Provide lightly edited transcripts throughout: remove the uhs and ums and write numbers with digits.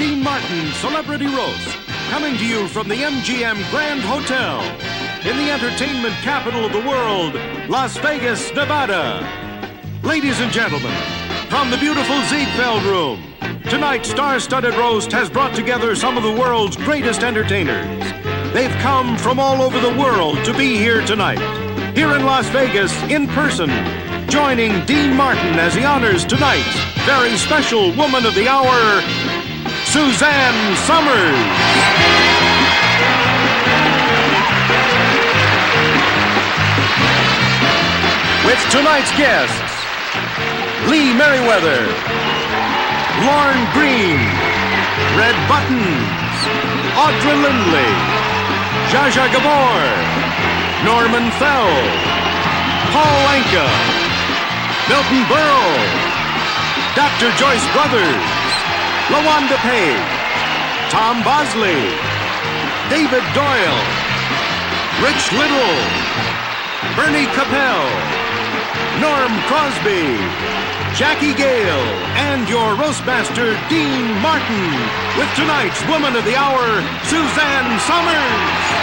Dean Martin Celebrity Roast, coming to you from the MGM Grand Hotel in the entertainment capital of the world, Las Vegas, Nevada. Ladies and gentlemen, from the beautiful Ziegfeld Room, tonight's star-studded roast has brought together some of the world's greatest entertainers. They've come from all over the world to be here tonight, here in Las Vegas, in person, joining Dean Martin as he honors tonight's very special Woman of the Hour, Suzanne Somers. With tonight's guests, Lee Merriweather, Lorne Green, Red Buttons, Audra Lindley, Zsa Zsa Gabor, Norman Fell, Paul Anka, Milton Berle, Dr. Joyce Brothers, LaWanda Page, Tom Bosley, David Doyle, Rich Little, Bernie Capel, Norm Crosby, Jackie Gale, and your roastmaster, Dean Martin, with tonight's Woman of the Hour, Suzanne Somers.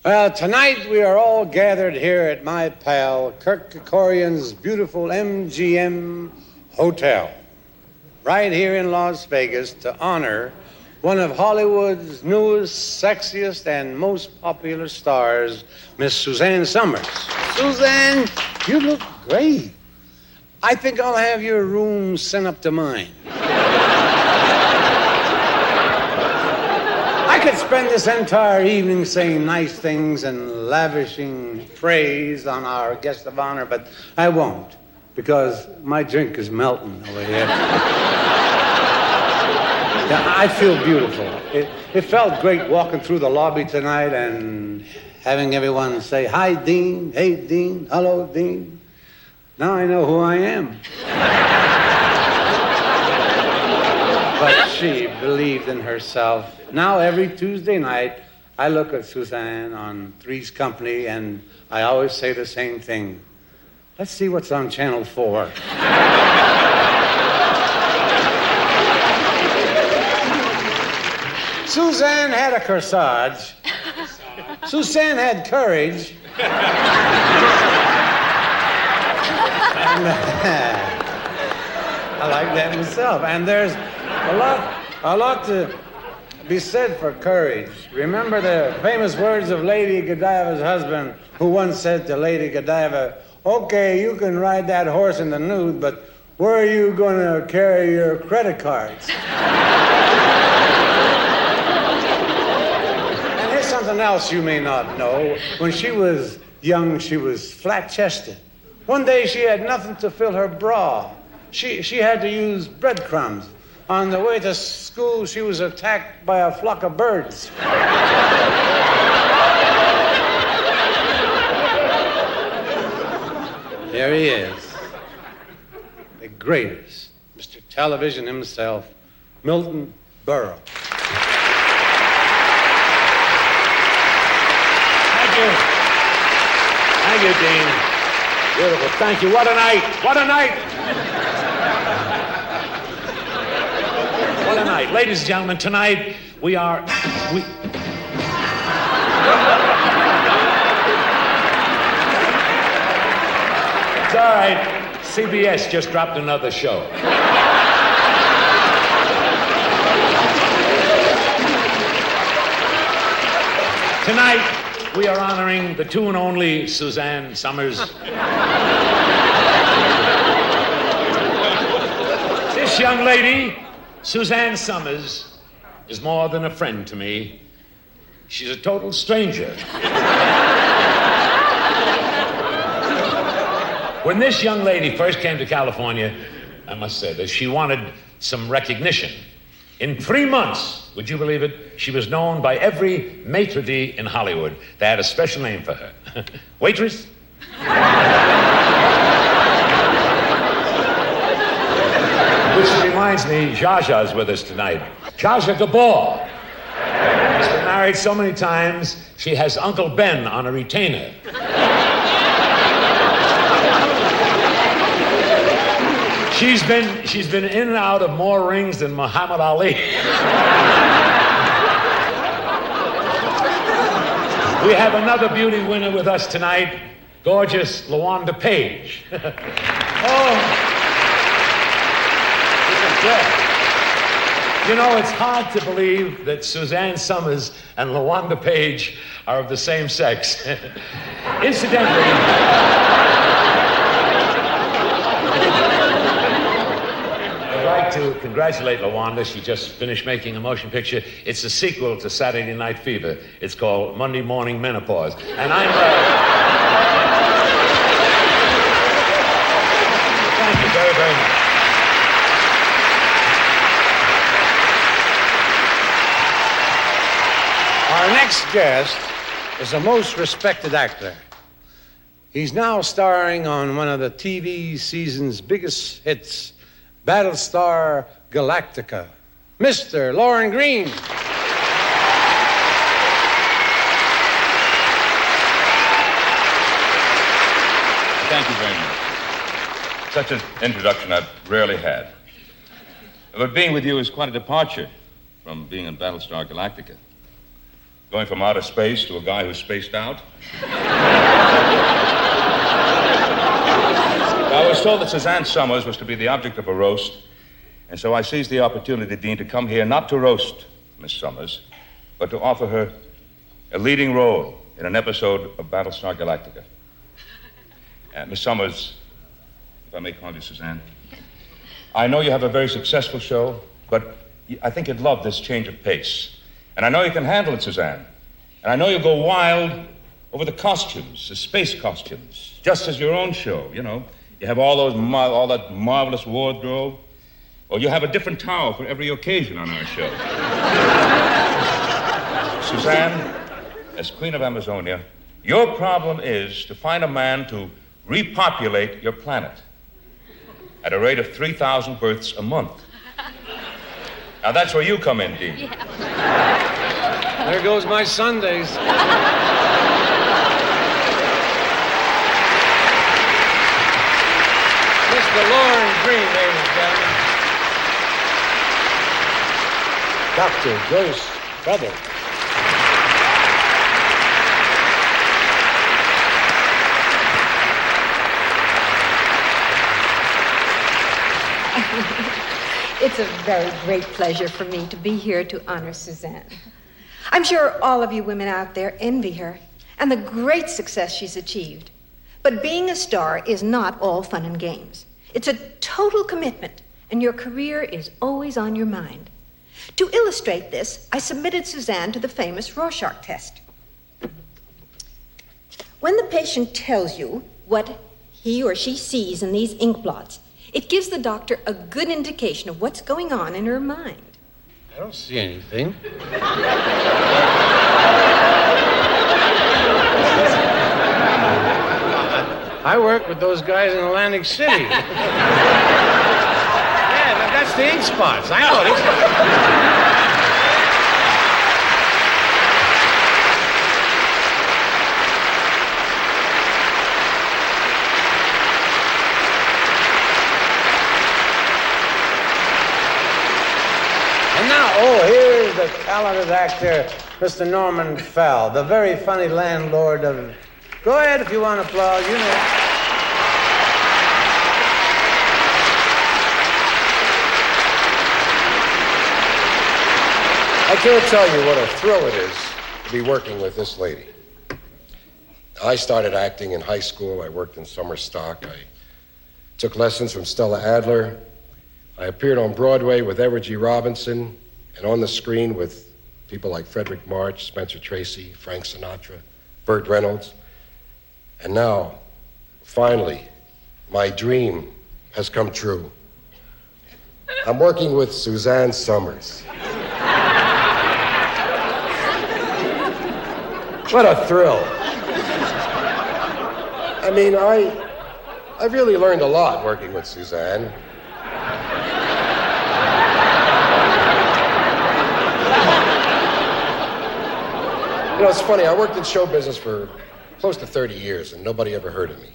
Well, tonight we are all gathered here at my pal Kirk Kerkorian's beautiful MGM Hotel, right here in Las Vegas, to honor one of Hollywood's newest, sexiest, and most popular stars, Miss Suzanne Somers. Suzanne, you look great. I think I'll have your room sent up to mine. I could spend this entire evening saying nice things and lavishing praise on our guest of honor, but I won't, because my drink is melting over here. Yeah, I feel beautiful. It felt great walking through the lobby tonight and having everyone say, "Hi, Dean. Hey, Dean. Hello, Dean." Now I know who I am. But she believed in herself. Now, every Tuesday night, I look at Suzanne on Three's Company, and I always say the same thing. Let's see what's on Channel 4. Suzanne had a corsage. Suzanne had courage. And, I like that myself. And there's a lot to be said for courage. Remember the famous words of Lady Godiva's husband, who once said to Lady Godiva, "Okay, you can ride that horse in the nude, but where are you going to carry your credit cards?" And here's something else you may not know. When she was young, she was flat-chested. One day she had nothing to fill her bra. She had to use breadcrumbs. On the way to school, she was attacked by a flock of birds. There he is, the greatest, Mr. Television himself, Milton Berle. Thank you. Thank you, Dean. Beautiful. Thank you. What a night. What a night. What a night. Ladies and gentlemen, tonight we... It's all right. CBS just dropped another show. Tonight, we are honoring the two and only Suzanne Somers. This young lady, Suzanne Somers, is more than a friend to me. She's a total stranger. When this young lady first came to California, I must say that she wanted some recognition. In 3 months, would you believe it, she was known by every maitre d' in Hollywood. They had a special name for her. Waitress? Which reminds me, Zsa Zsa's with us tonight. Zsa Zsa Gabor. She's been married so many times, she has Uncle Ben on a retainer. She's been in and out of more rings than Muhammad Ali. We have another beauty winner with us tonight, gorgeous LaWanda Page. Oh. You know, it's hard to believe that Suzanne Somers and LaWanda Page are of the same sex. Incidentally, I'd like to congratulate LaWanda. She just finished making a motion picture. It's a sequel to Saturday Night Fever. It's called Monday Morning Menopause. And I'm... Thank you very, very much. Our next guest is a most respected actor. He's now starring on one of the TV season's biggest hits, Battlestar Galactica, Mr. Lorne Greene. Thank you very much. Such an introduction I've rarely had. But being with you is quite a departure from being in Battlestar Galactica. Going from outer space to a guy who's spaced out. I was told that Suzanne Somers was to be the object of a roast, and so I seized the opportunity, Dean, to come here not to roast Miss Somers, but to offer her a leading role in an episode of Battlestar Galactica. Miss Somers, if I may call you Suzanne, I know you have a very successful show, but I think you'd love this change of pace. And I know you can handle it, Suzanne. And I know you'll go wild over the costumes, the space costumes, just as your own show, you know. You have all that marvelous wardrobe. Or you have a different towel for every occasion on our show. Suzanne, as Queen of Amazonia, your problem is to find a man to repopulate your planet at a rate of 3,000 births a month. Now, that's where you come in, Dean. Yeah. There goes my Sundays. Mr. Lorne Greene, ladies and gentlemen. Dr. Joyce Feather. It's a very great pleasure for me to be here to honor Suzanne. I'm sure all of you women out there envy her and the great success she's achieved. But being a star is not all fun and games. It's a total commitment, and your career is always on your mind. To illustrate this, I submitted Suzanne to the famous Rorschach test. When the patient tells you what he or she sees in these ink blots, it gives the doctor a good indication of what's going on in her mind. I don't see anything. I work with those guys in Atlantic City. Yeah, that's the ink spots. I know. And now, here's the talented actor, Mr. Norman Fell, the very funny landlord of... Go ahead if you want to applaud, you know. I can't tell you what a thrill it is to be working with this lady. I started acting in high school. I worked in summer stock. I took lessons from Stella Adler. I appeared on Broadway with Edward G. Robinson and on the screen with people like Frederick March, Spencer Tracy, Frank Sinatra, Burt Reynolds. And now, finally, my dream has come true. I'm working with Suzanne Somers. What a thrill. I mean, I really learned a lot working with Suzanne. You know, it's funny, I worked in show business for close to 30 years and nobody ever heard of me.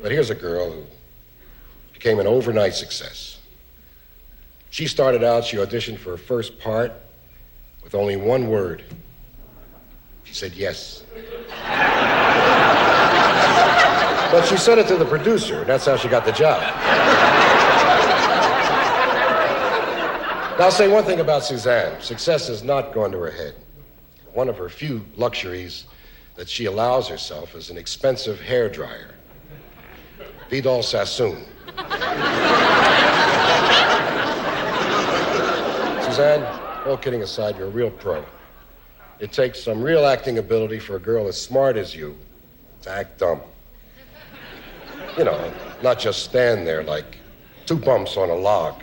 But here's a girl who became an overnight success. She started out, she auditioned for her first part with only one word. She said yes. But she said it to the producer, and that's how she got the job. Now, I'll say one thing about Suzanne. Success has not gone to her head. One of her few luxuries that she allows herself is an expensive hairdryer. Vidal Sassoon. Suzanne, all kidding aside, you're a real pro. It takes some real acting ability for a girl as smart as you to act dumb. You know, not just stand there like two bumps on a log.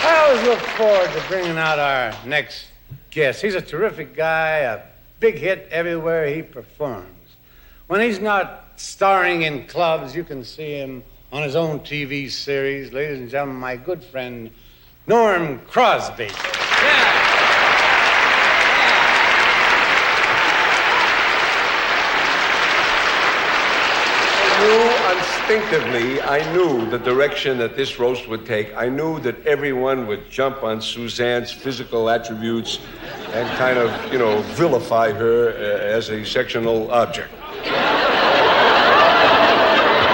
I always look forward to bringing out our next guest. He's a terrific guy, a big hit everywhere he performs. When he's not starring in clubs, you can see him on his own TV series. Ladies and gentlemen, my good friend, Norm Crosby. Instinctively, I knew the direction that this roast would take. I knew that everyone would jump on Suzanne's physical attributes and kind of, vilify her as a sectional object.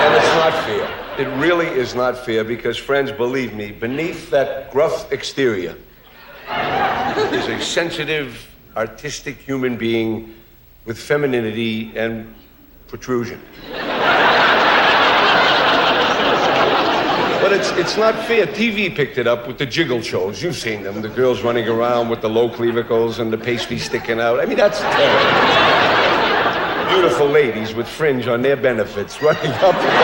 And it's not fair. It really is not fair because, friends, believe me, beneath that gruff exterior is a sensitive, artistic human being with femininity and protrusion. But it's not fair. TV picked it up with the jiggle shows. You've seen them. The girls running around with the low clavicles and the pastry sticking out. I mean, that's terrible. Beautiful ladies with fringe on their benefits running up and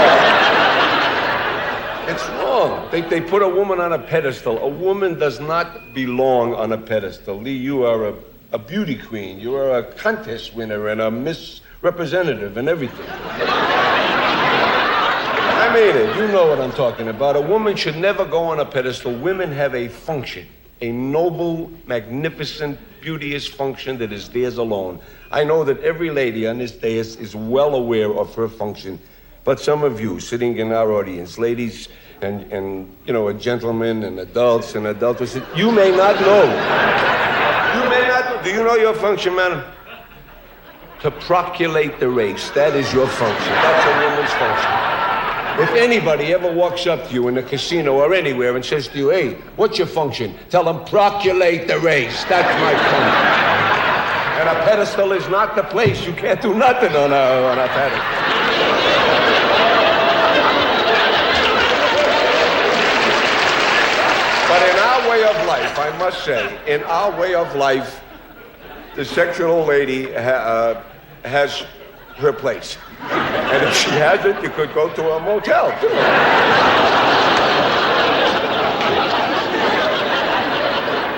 down. It's wrong. They put a woman on a pedestal. A woman does not belong on a pedestal. Lee, you are a beauty queen. You are a contest winner and a Miss Representative and everything. I mean it. You know what I'm talking about. A woman should never go on a pedestal. Women have a function, a noble, magnificent, beauteous function that is theirs alone. I know that every lady on this dais is well aware of her function, but some of you sitting in our audience, ladies and gentlemen and adults and adulteresses, you may not know. You may not know. Do you know your function, madam? To proculate the race. That is your function. That's a woman's function. If anybody ever walks up to you in a casino or anywhere and says to you, hey, what's your function? Tell them, proculate the race. That's my function. And a pedestal is not the place. You can't do nothing on a pedestal. But in our way of life, I must say, in our way of life, the sectional lady has her place. And if she hasn't, you could go to a motel, too.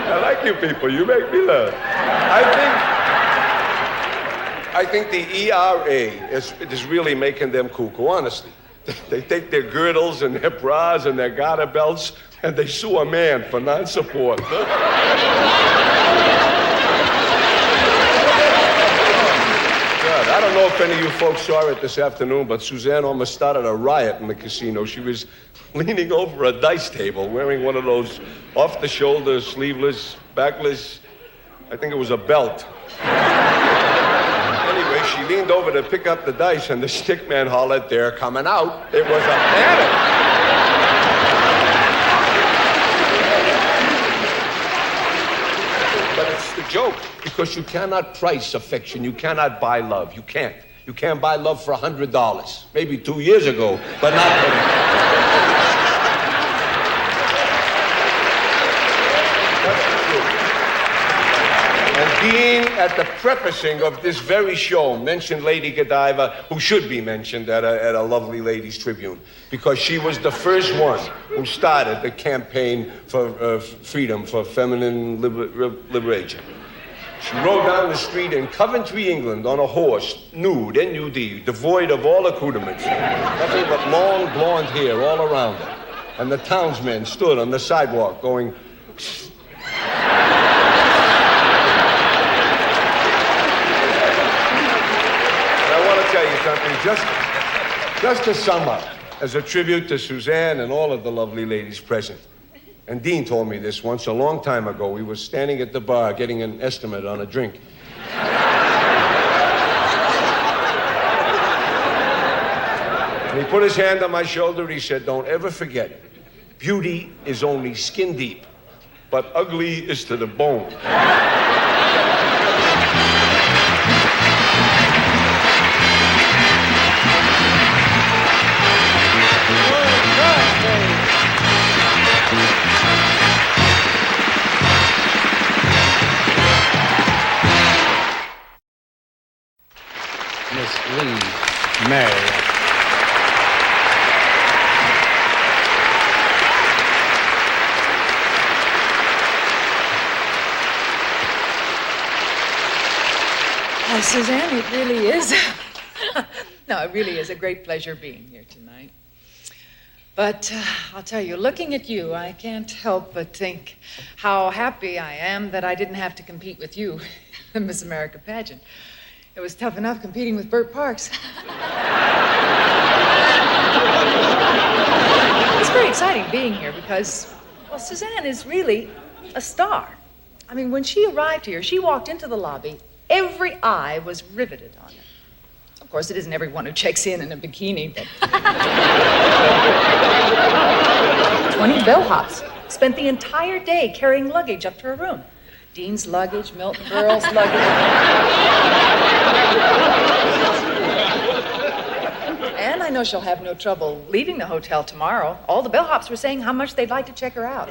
I like you people. You make me laugh. I think the ERA is really making them cuckoo, honestly. They take their girdles and their bras and their garter belts and they sue a man for non-support. I don't know if any of you folks saw it this afternoon, but Suzanne almost started a riot in the casino. She was leaning over a dice table, wearing one of those off-the-shoulder, sleeveless, backless, I think it was a belt. Anyway, she leaned over to pick up the dice, and the stick man hollered, "They're coming out." It was a panic. But it's the joke. Because you cannot price affection. You cannot buy love. You can't. You can't buy love for $100. Maybe 2 years ago, but not today. That's the truth. And being at the prefacing of this very show mentioned Lady Godiva, who should be mentioned at a lovely ladies' tribune, because she was the first one who started the campaign for freedom, for feminine liberation. She rode down the street in Coventry, England, on a horse, nude, N-U-D, devoid of all accoutrements. Nothing but long blonde hair all around her. And the townsmen stood on the sidewalk going... I want to tell you something, just to sum up, as a tribute to Suzanne and all of the lovely ladies present. And Dean told me this once a long time ago. We were standing at the bar getting an estimate on a drink. And he put his hand on my shoulder and he said, "Don't ever forget, beauty is only skin deep, but ugly is to the bone." Miss Lee Mary. Suzanne, it really is. No, it really is a great pleasure being here tonight. But I'll tell you, looking at you, I can't help but think how happy I am that I didn't have to compete with you, the Miss America pageant. It was tough enough competing with Bert Parks. It's very exciting being here because, well, Suzanne is really a star. I mean, when she arrived here, she walked into the lobby, every eye was riveted on her. Of course, it isn't everyone who checks in a bikini, but... 20 bellhops spent the entire day carrying luggage up to her room. Dean's luggage, Milton Berle's luggage. And I know she'll have no trouble leaving the hotel tomorrow. All the bellhops were saying how much they'd like to check her out.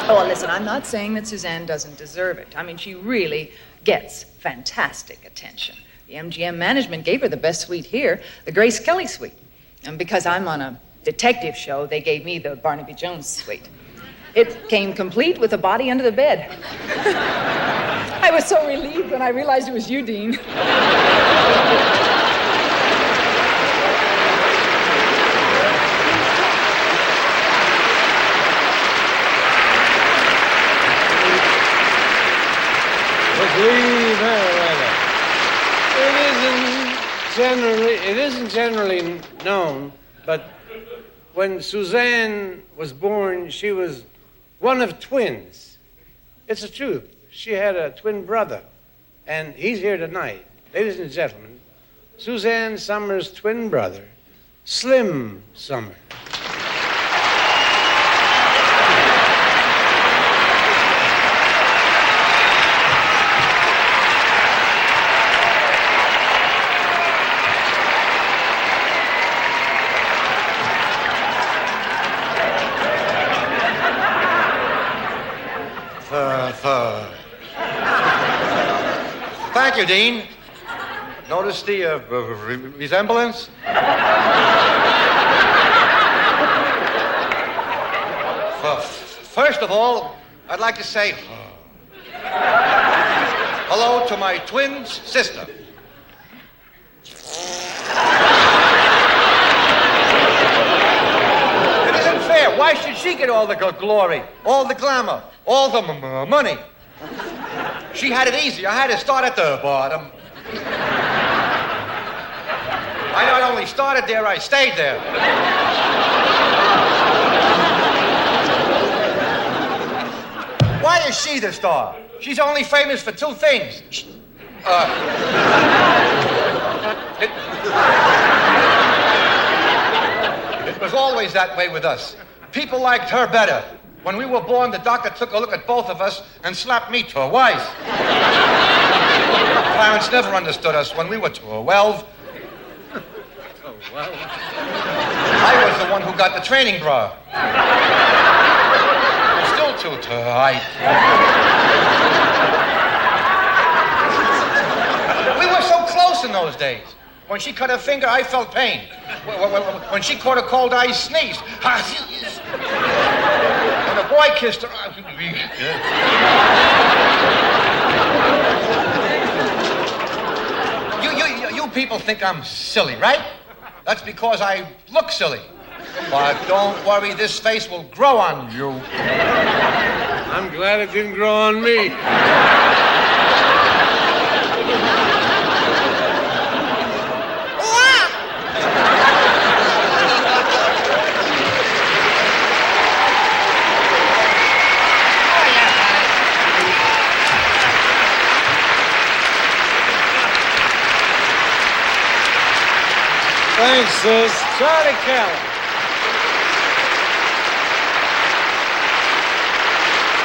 Oh, well, listen, I'm not saying that Suzanne doesn't deserve it. I mean, she really gets fantastic attention. The MGM management gave her the best suite here, the Grace Kelly suite. And because I'm on a detective show, they gave me the Barnaby Jones suite. It came complete with a body under the bed. I was so relieved when I realized it was you, Dean. It isn't generally known, but when Suzanne was born, she was one of twins. It's the truth. She had a twin brother, and he's here tonight. Ladies and gentlemen, Suzanne Somers' twin brother, Slim Somers. Thank you, Dean. Notice the resemblance? First of all, I'd like to say hello to my twin sister. It isn't fair. Why should she get all the glory, all the glamour, all the money? She had it easy. I had to start at the bottom. I not only started there, I stayed there. Why is she the star? She's only famous for two things. It was always that way with us. People liked her better. When we were born, the doctor took a look at both of us and slapped me twice. Parents never understood us when we were 12. I was the one who got the training bra. I'm still too tight. We were so close in those days. When she cut her finger, I felt pain. When she caught a cold, I sneezed. when a boy kissed her. You people think I'm silly, right? That's because I look silly. But don't worry, this face will grow on you. I'm glad it didn't grow on me. Thanks, sis. Charlie Kelly.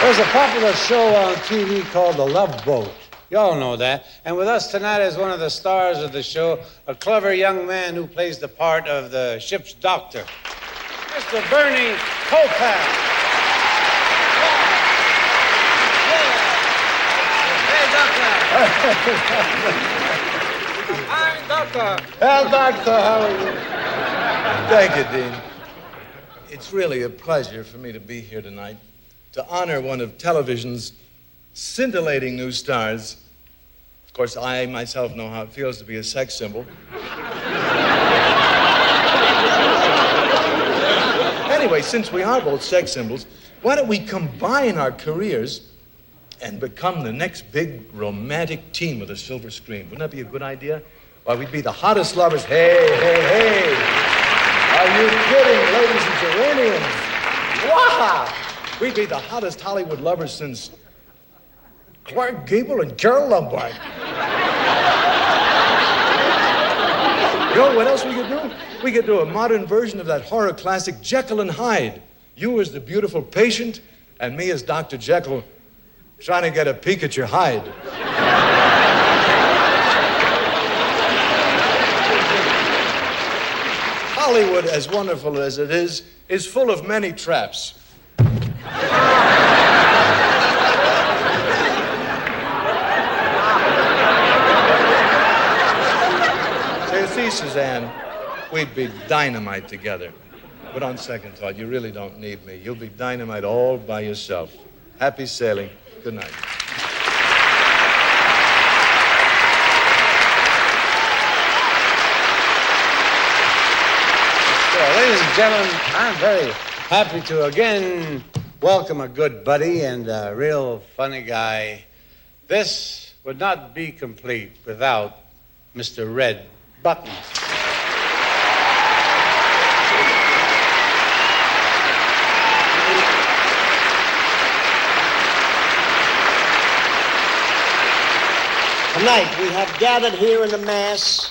There's a popular show on TV called The Love Boat. Y'all know that. And with us tonight is one of the stars of the show, a clever young man who plays the part of the ship's doctor, Mr. Bernie Kopal. Hey, doctor. Hi, doctor. Well, Doctor, how are you? Thank you, Dean. It's really a pleasure for me to be here tonight to honor one of television's scintillating new stars. Of course, I myself know how it feels to be a sex symbol. Anyway, since we are both sex symbols, why don't we combine our careers and become the next big romantic team of the silver screen? Wouldn't that be a good idea? Why, we'd be the hottest lovers. Hey, hey, hey. Are you kidding, ladies and geraniums? Wow! We'd be the hottest Hollywood lovers since Clark Gable and Carole Lombard. You know what else we could do? We could do a modern version of that horror classic Jekyll and Hyde. You as the beautiful patient, and me as Dr. Jekyll trying to get a peek at your hide. Hollywood, as wonderful as it is full of many traps. So you see, Suzanne, we'd be dynamite together. But on second thought, you really don't need me. You'll be dynamite all by yourself. Happy sailing. Good night. Ladies and gentlemen, I'm very happy to again welcome a good buddy and a real funny guy. This would not be complete without Mr. Red Buttons. Tonight, we have gathered here in the Mass,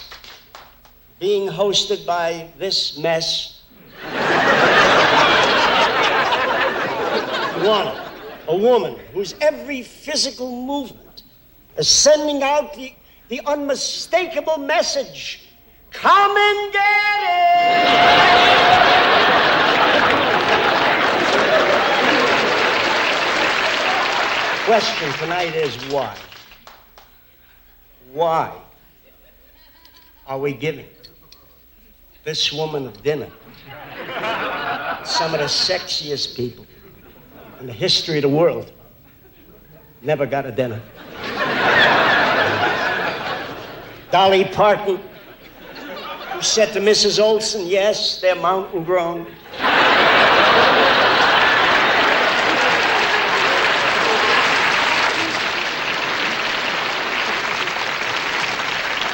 being hosted by this mess. A woman whose every physical movement is sending out the unmistakable message, come and get it! The question tonight is why? Why are we giving this woman a dinner? Some of the sexiest people in the history of the world never got a dinner. Dolly Parton, who said to Mrs. Olson, yes, they're mountain grown.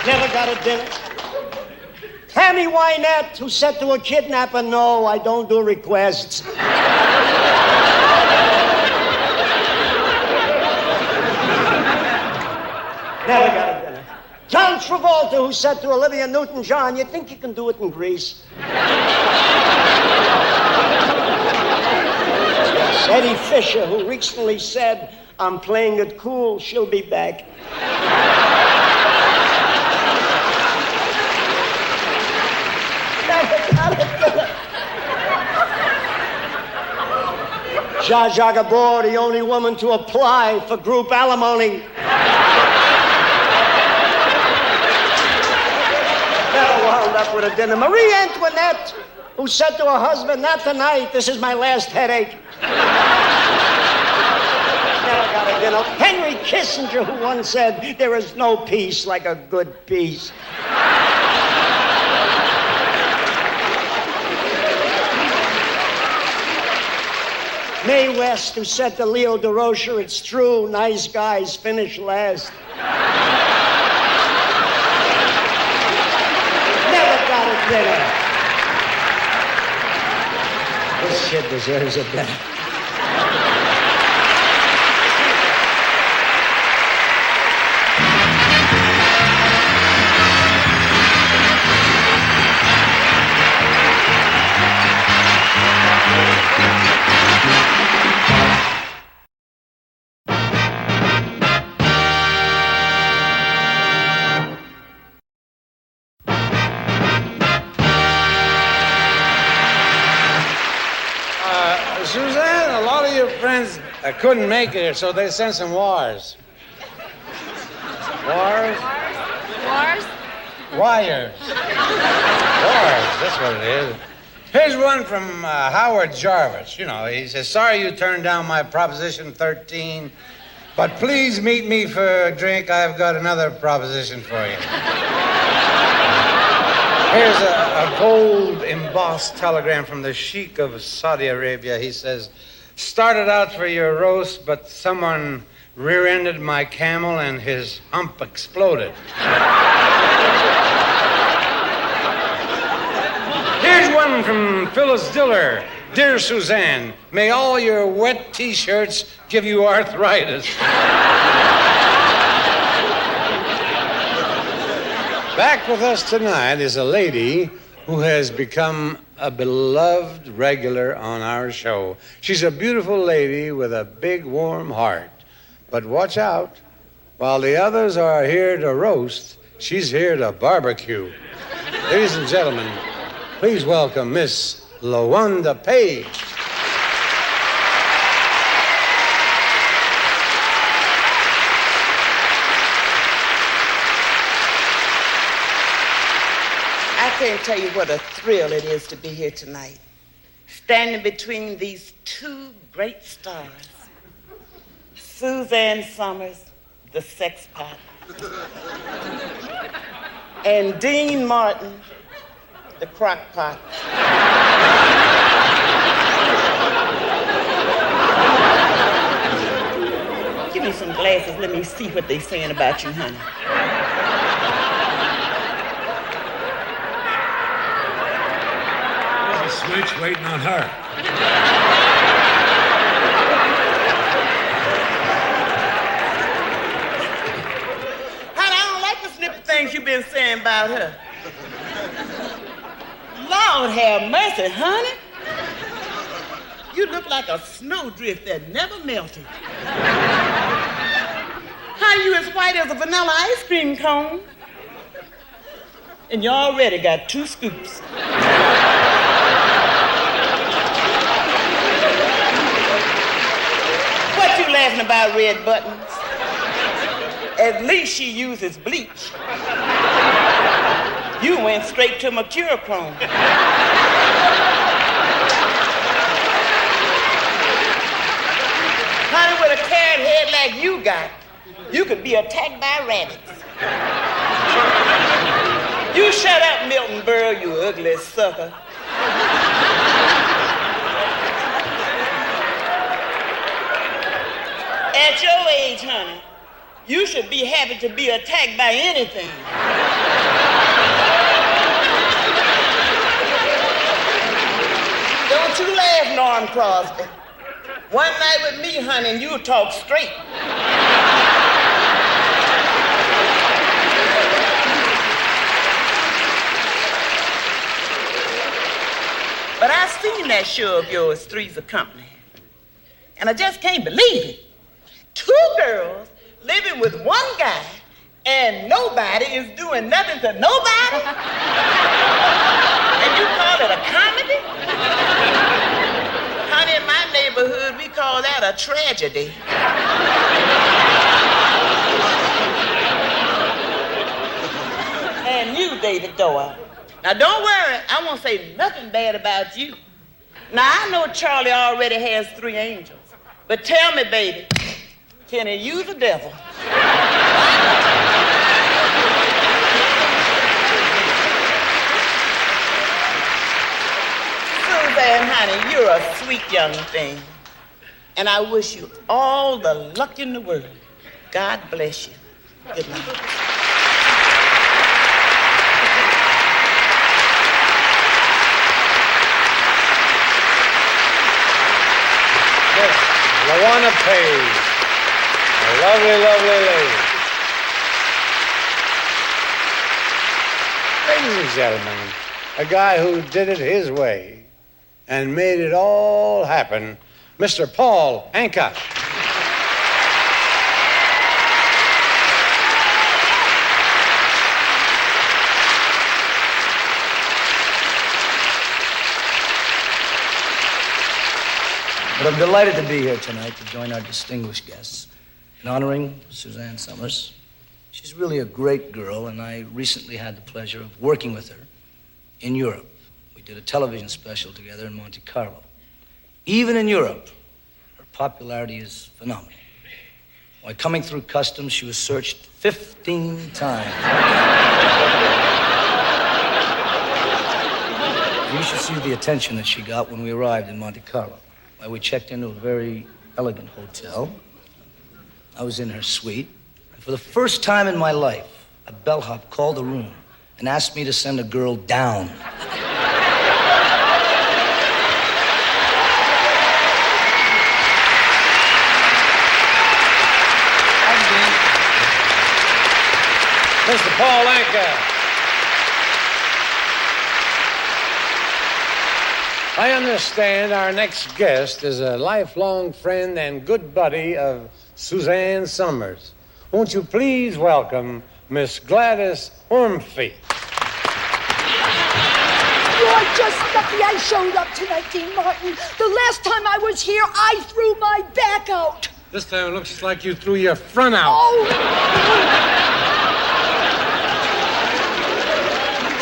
Never got a dinner. Tammy Wynette, who said to a kidnapper, no, I don't do requests. Never got a dinner. John Travolta, who said to Olivia Newton-John, you think you can do it in Greece? Yes, Eddie Fisher, who recently said, I'm playing it cool, she'll be back. Zsa Zsa Gabor, the only woman to apply for group alimony. Never wound up with a dinner. Marie Antoinette, who said to her husband, not tonight, this is my last headache. Never got a dinner. Henry Kissinger, who once said, there is no peace like a good peace. Mae West, who said to Leo DeRocher, it's true, nice guys finish last. Never got a dinner. This kid deserves a dinner. Suzanne, a lot of your friends couldn't make it, so they sent some wires. Wires? Wars? Wires. Wires, that's what it is. Here's one from Howard Jarvis. You know, he says, sorry you turned down my Proposition 13, but please meet me for a drink. I've got another proposition for you. Here's a gold embossed telegram from the Sheikh of Saudi Arabia. He says, started out for your roast, but someone rear-ended my camel and his hump exploded. Here's one from Phyllis Diller. Dear Suzanne, may all your wet T-shirts give you arthritis. Back with us tonight is a lady who has become a beloved regular on our show. She's a beautiful lady with a big, warm heart. But watch out. While the others are here to roast, she's here to barbecue. Ladies and gentlemen, please welcome Miss LaWanda Page. I can't tell you what a thrill it is to be here tonight, standing between these two great stars, Suzanne Somers, the sex pot, and Dean Martin, the crock pot. Give me some glasses, let me see what they're saying about you, honey. Switch waiting on her. Honey, I don't like the snippy things you've been saying about her. Lord have mercy, honey. You look like a snowdrift that never melted. Honey, you as white as a vanilla ice cream cone. And you already got 2 scoops. What you laughing about, red buttons? At least she uses bleach. You went straight to mercurochrome. Honey, with a carrot head like you got, you could be attacked by rabbits. You shut up, Milton Berle, you ugly sucker. At your age, honey, you should be happy to be attacked by anything. Don't you laugh, Norm Crosby. One night with me, honey, and you'll talk straight. But I seen that show of yours, Three's a Company, and I just can't believe it. 2 girls living with 1 guy, and nobody is doing nothing to nobody? And you call it a comedy? Honey, in my neighborhood, we call that a tragedy. And you, David Doyle. Now, don't worry, I won't say nothing bad about you. Now, I know Charlie already has 3 angels, but tell me, baby, can he use the devil? Suzanne, honey, you're a sweet young thing, and I wish you all the luck in the world. God bless you. Good night. Lawana Page, a lovely, lovely lady. Ladies and gentlemen, a guy who did it his way and made it all happen, Mr. Paul Anka. But I'm delighted to be here tonight to join our distinguished guests in honoring Suzanne Somers. She's really a great girl, and I recently had the pleasure of working with her in Europe. We did a television special together in Monte Carlo. Even in Europe, her popularity is phenomenal. While coming through customs, she was searched 15 times. You should see the attention that she got when we arrived in Monte Carlo. We checked into a very elegant hotel. I was in her suite. And for the first time in my life, a bellhop called the room and asked me to send a girl down. Mr. Paul Anka. I understand our next guest is a lifelong friend and good buddy of Suzanne Somers. Won't you please welcome Miss Gladys Ormfeet? You're just lucky I showed up tonight, Dean Martin. The last time I was here, I threw my back out. This time it looks like you threw your front out. Oh!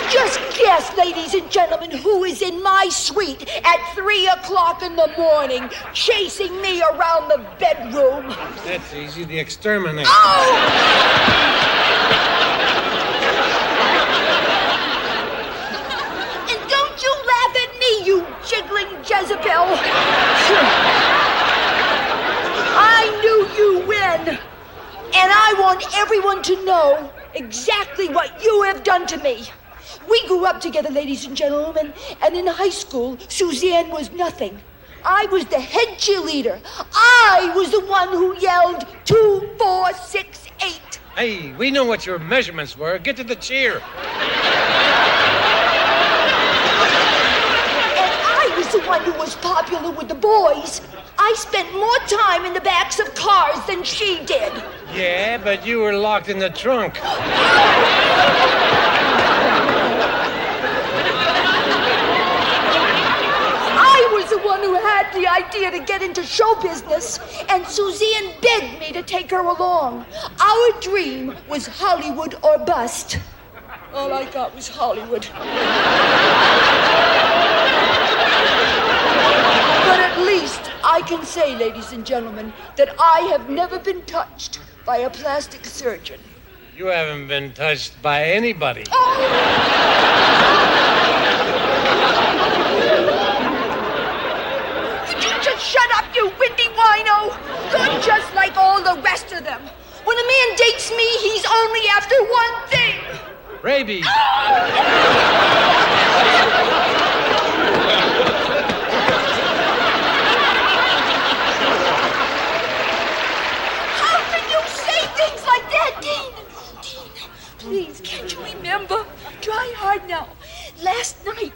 Just guess, ladies and gentlemen, who is in my suite at 3 o'clock in the morning, chasing me around the bedroom. That's easy, the exterminator. Oh! And don't you laugh at me, you jiggling Jezebel. I knew you win, and I want everyone to know exactly what you have done to me. We grew up together, ladies and gentlemen, and in high school, Suzanne was nothing. I was the head cheerleader. I was the one who yelled 2, 4, 6, 8. Hey, we know what your measurements were. Get to the cheer. And I was the one who was popular with the boys. I spent more time in the backs of cars than she did. Yeah, but you were locked in the trunk. The one who had the idea to get into show business, and Suzanne begged me to take her along. Our dream was Hollywood or bust. All I got was Hollywood. But at least I can say, ladies and gentlemen, that I have never been touched by a plastic surgeon. You haven't been touched by anybody. Shut up, you windy wino! You're just like all the rest of them. When a man dates me, he's only after one thing. Rabies. How can you say things like that, Dean? Dean, please, can't you remember? Try hard now. Last night,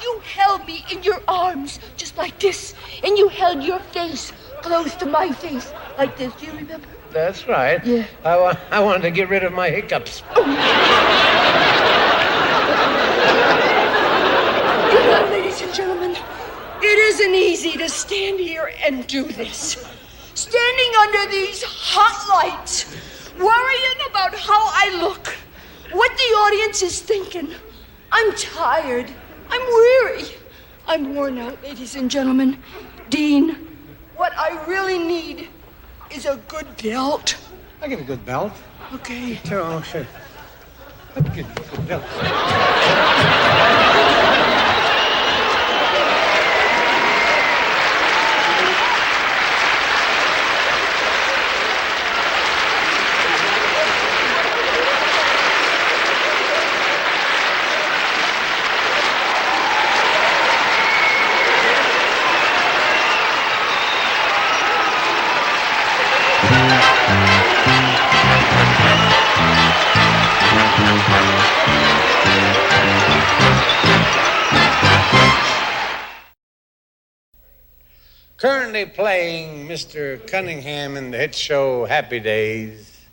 you held me in your arms, just like this, and you held your face close to my face, like this. Do you remember? That's right. Yeah. I wanted to get rid of my hiccups. You know, ladies and gentlemen, it isn't easy to stand here and do this. Standing under these hot lights, worrying about how I look, what the audience is thinking. I'm tired. I'm weary. I'm worn out, ladies and gentlemen. Dean, what I really need is a good belt. I'll give you a good belt. Okay. Sure, oh, sure. I'll give you a good belt. Currently playing Mr. Cunningham in the hit show Happy Days.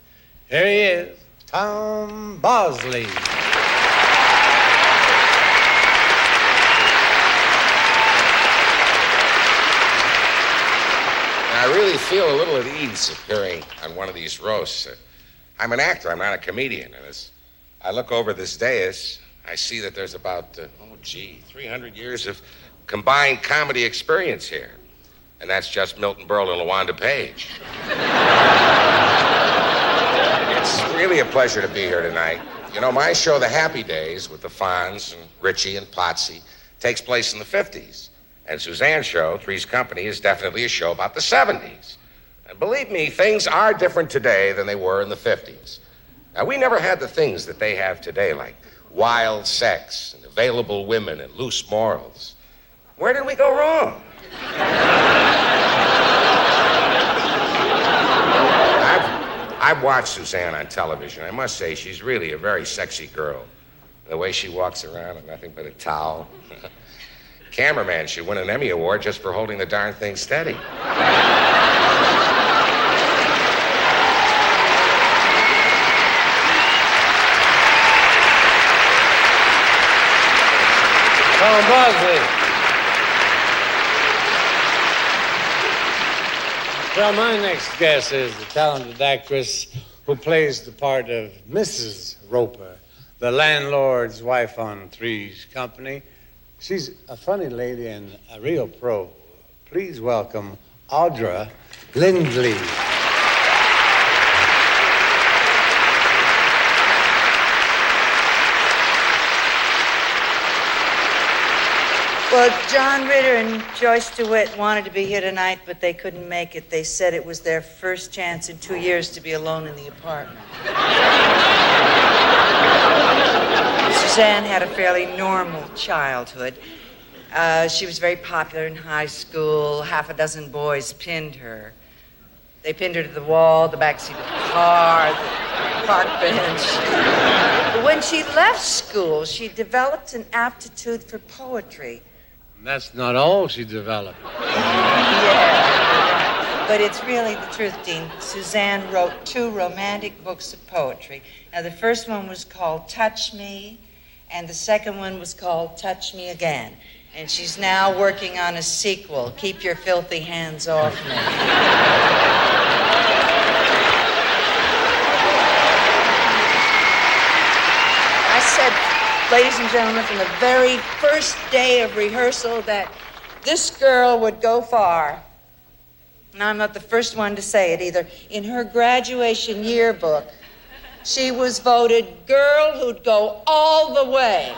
Here he is, Tom Bosley. I really feel a little at ease appearing on one of these roasts. I'm an actor, I'm not a comedian. And as I look over this dais, I see that there's about, 300 years of combined comedy experience here. And that's just Milton Berle and LaWanda Page. It's really a pleasure to be here tonight. You know, my show, The Happy Days, with the Fonz and Richie and Potsy, takes place in the 50s. And Suzanne's show, Three's Company, is definitely a show about the 70s. And believe me, things are different today than they were in the 50s. Now, we never had the things that they have today, like wild sex and available women and loose morals. Where did we go wrong? I've watched Suzanne on television. I must say, she's really a very sexy girl. The way she walks around in nothing but a towel. Cameraman should win an Emmy Award just for holding the darn thing steady. Tom Bosley. Well, my next guest is the talented actress who plays the part of Mrs. Roper, the landlord's wife on Three's Company. She's a funny lady and a real pro. Please welcome Audra Lindley. Well, John Ritter and Joyce DeWitt wanted to be here tonight, but they couldn't make it. They said it was their first chance in 2 years to be alone in the apartment. Suzanne had a fairly normal childhood. She was very popular in high school. Half a dozen boys pinned her. They pinned her to the wall, the backseat of the car, the park bench. But when she left school, she developed an aptitude for poetry. That's not all she developed. Yeah. But it's really the truth, Dean. Suzanne wrote 2 romantic books of poetry. Now, the first one was called Touch Me, and the second one was called Touch Me Again. And she's now working on a sequel, Keep Your Filthy Hands Off Me. I said, ladies and gentlemen, from the very first day of rehearsal that this girl would go far. And I'm not the first one to say it either. In her graduation yearbook, she was voted girl who'd go all the way.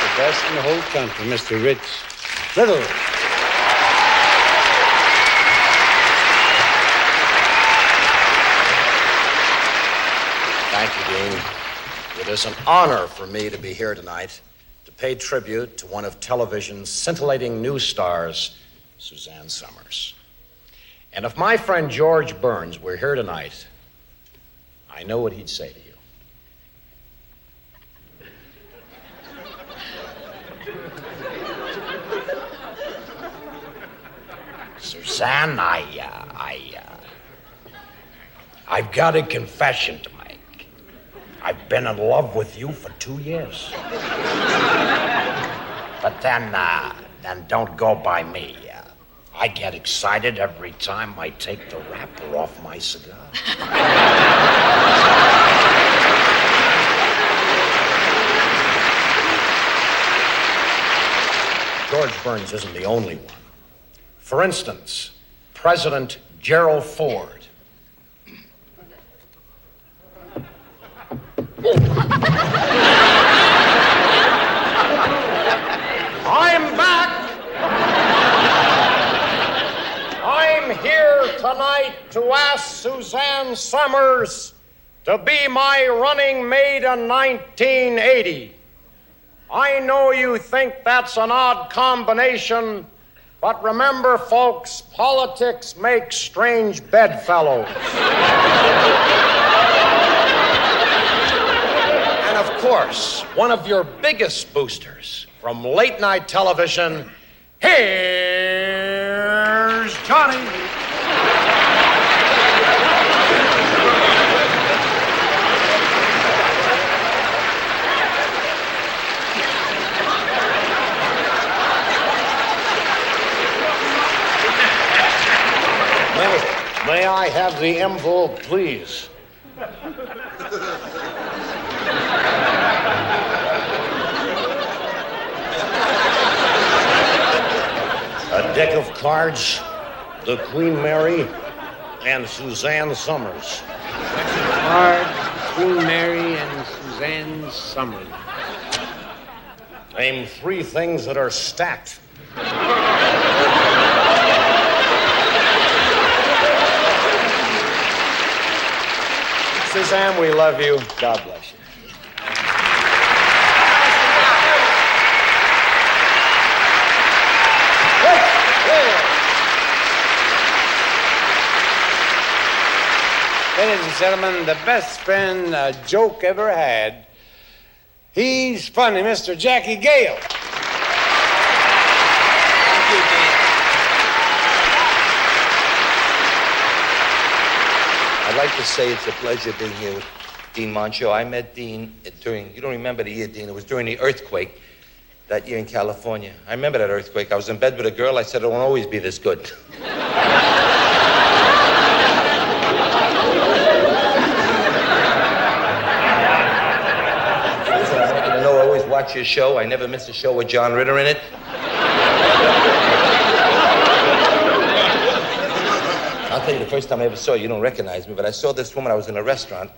The best in the whole country, Mr. Rich Little. Thank you, Dean. It is an honor for me to be here tonight to pay tribute to one of television's scintillating new stars, Suzanne Somers. And if my friend George Burns were here tonight, I know what he'd say to you. Suzanne, I've got a confession to make. I've been in love with you for 2 years. But then don't go by me. I get excited every time I take the wrapper off my cigar. George Burns isn't the only one. For instance, President Gerald Ford. I'm back. I'm here tonight to ask Suzanne Somers to be my running mate in 1980. I know you think that's an odd combination, but remember, folks, politics makes strange bedfellows. And of course, one of your biggest boosters from late night television, here's Johnny. May I have the envelope, please? A deck of cards, the Queen Mary, and Suzanne Somers. Cards, Queen Mary, and Suzanne Somers. Name 3 things that are stacked. Suzanne, we love you. God bless you. Ladies and gentlemen, the best friend a joke ever had. He's funny, Mr. Jackie Gale. I'd like to say it's a pleasure being here with Dean Moncho. I met Dean during, you don't remember the year, Dean, it was during the earthquake that year in California. I remember that earthquake. I was in bed with a girl. I said, it won't always be this good. I know I always watch your show. I never miss a show with John Ritter in it. I'll tell you, the first time I ever saw you, you don't recognize me, but I saw this woman. I was in a restaurant,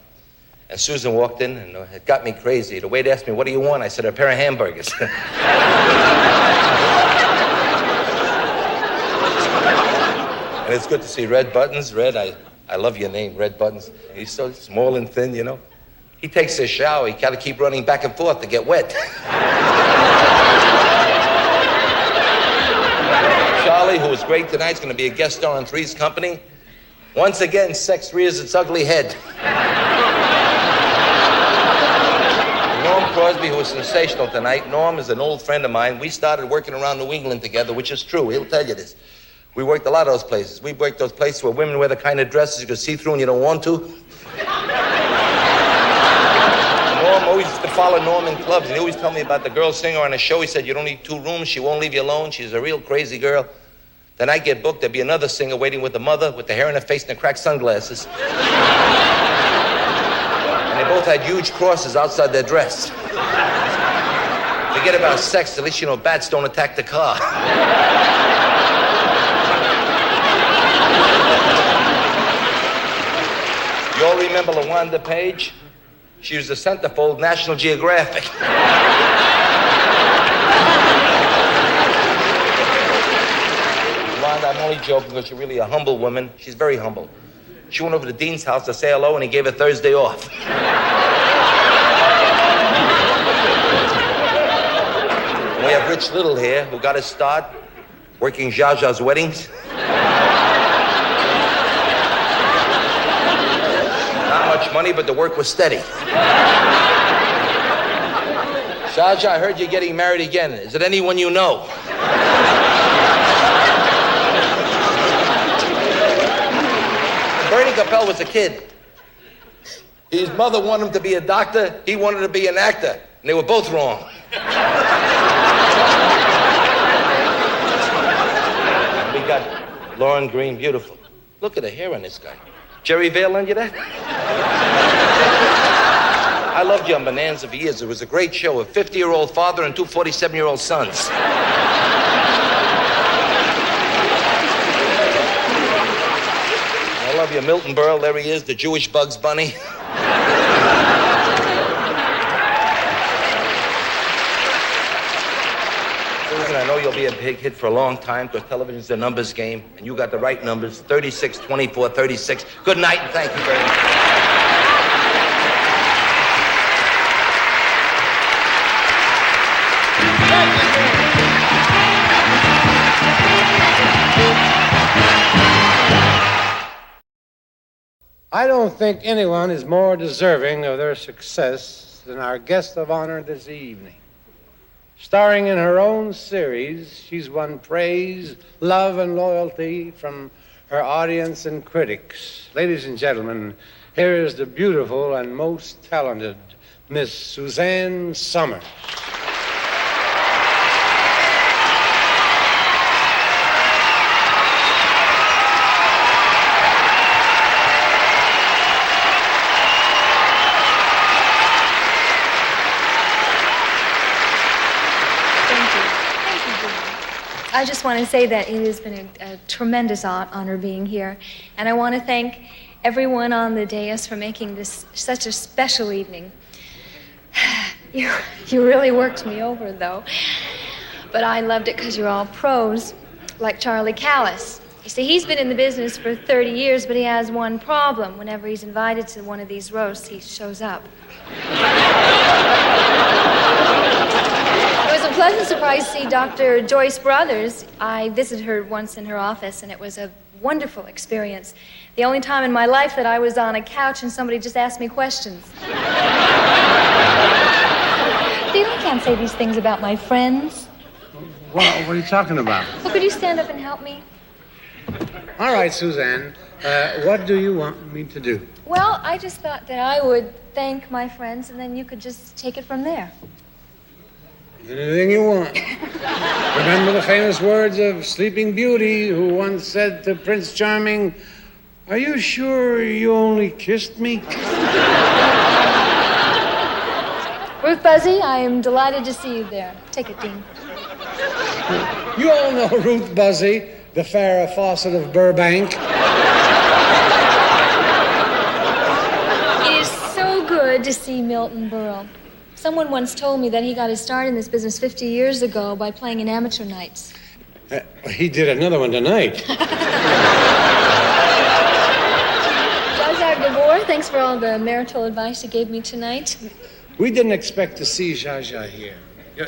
and Susan walked in, and it got me crazy. The waiter asked me, what do you want? I said, a pair of hamburgers. And it's good to see Red Buttons. Red, I love your name, Red Buttons. He's so small and thin, you know. He takes a shower. He got to keep running back and forth to get wet. Charlie, who was great tonight, is going to be a guest star on Three's Company. Once again, sex rears its ugly head. Norm Crosby, who was sensational tonight. Norm is an old friend of mine. We started working around New England together, which is true. He'll tell you this. We worked a lot of those places. We worked those places where women wear the kind of dresses you can see through and you don't want to. Norm always used to follow Norm in clubs, and he always told me about the girl singer on a show. He said, you don't need 2 rooms. She won't leave you alone. She's a real crazy girl. Then I get booked. There'd be another singer waiting with the mother with the hair in her face and the cracked sunglasses. And they both had huge crosses outside their dress. Forget about sex. At least you know bats don't attack the car. You all remember LaWanda Page? She was the centerfold, National Geographic. LaWanda, I'm only joking because you're really a humble woman. She's very humble. She went over to Dean's house to say hello, and he gave her Thursday off. And we have Rich Little here, who got his start working Zsa Zsa's weddings. Not much money, but the work was steady. Zsa Zsa, I heard you're getting married again. Is it anyone you know? Bernie Capel was a kid. His mother wanted him to be a doctor. He wanted to be an actor. And they were both wrong. We got Lauren Green, beautiful. Look at the hair on this guy. Jerry Vale lend you that? I loved you on Bonanza for years. It was a great show. A 50-year-old father and two 47-year-old sons. I love you, Milton Berle. There he is, the Jewish Bugs Bunny. Susan, I know you'll be a big hit for a long time because television's a numbers game, and you got the right numbers, 36, 24, 36. Good night, and thank you very much. I don't think anyone is more deserving of their success than our guest of honor this evening. Starring in her own series, she's won praise, love, and loyalty from her audience and critics. Ladies and gentlemen, here is the beautiful and most talented Miss Suzanne Somers. I just want to say that it has been a tremendous honor being here, and I want to thank everyone on the dais for making this such a special evening. You really worked me over, though, but I loved it because you're all pros, like Charlie Callis. You see, he's been in the business for 30 years, but he has one problem. Whenever he's invited to one of these roasts, he shows up. It was a pleasant surprise to see Dr. Joyce Brothers. I visited her once in her office, and it was a wonderful experience. The only time in my life that I was on a couch and somebody just asked me questions. Dean, I can't say these things about my friends. What are you talking about? Well, could you stand up and help me? All right, Suzanne. What do you want me to do? Well, I just thought that I would thank my friends, and then you could just take it from there. Anything you want. Remember the famous words of Sleeping Beauty, who once said to Prince Charming, "Are you sure you only kissed me?" Ruth Buzzy, I am delighted to see you there. Take it, Dean. You all know Ruth Buzzy, the Farrah Fawcett of Burbank. It is so good to see Milton Berle. Someone once told me that he got his start in this business 50 years ago by playing in amateur nights. He did another one tonight. Zsa Gabor, thanks for all the marital advice you gave me tonight. We didn't expect to see Zsa Zsa here.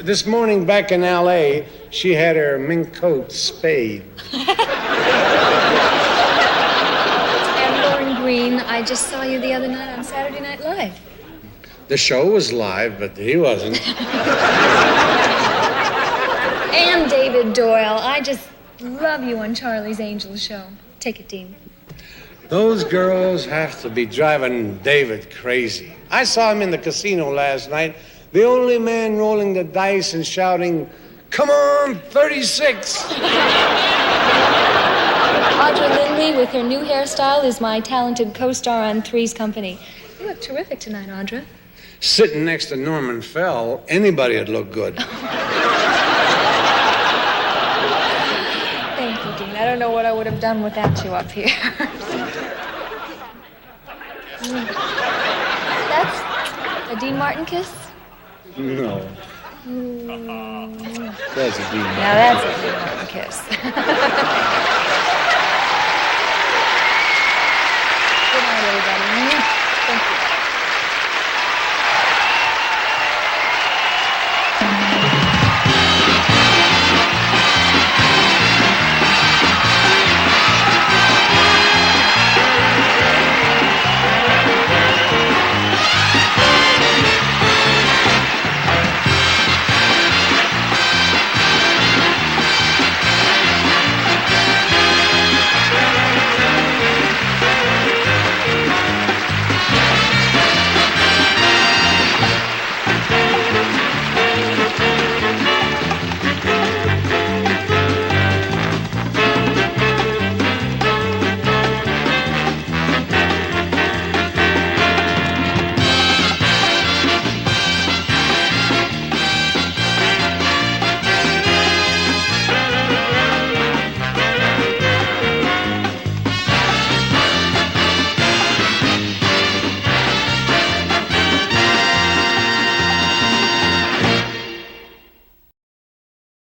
This morning back in L.A., she had her mink coat spayed. And Lauren Green, I just saw you the other night on Saturday Night Live. The show was live, but he wasn't. And David Doyle. I just love you on Charlie's Angels show. Take it, Dean. Those girls have to be driving David crazy. I saw him in the casino last night, the only man rolling the dice and shouting, "Come on, 36!" Audra Lindley, with her new hairstyle, is my talented co-star on Three's Company. You look terrific tonight, Audra. Sitting next to Norman Fell, anybody would look good. Thank you, Dean. I don't know what I would have done without you up here. That's a Dean Martin kiss? No. That's a Dean Martin. Now that's a Dean Martin kiss. Good night, everybody.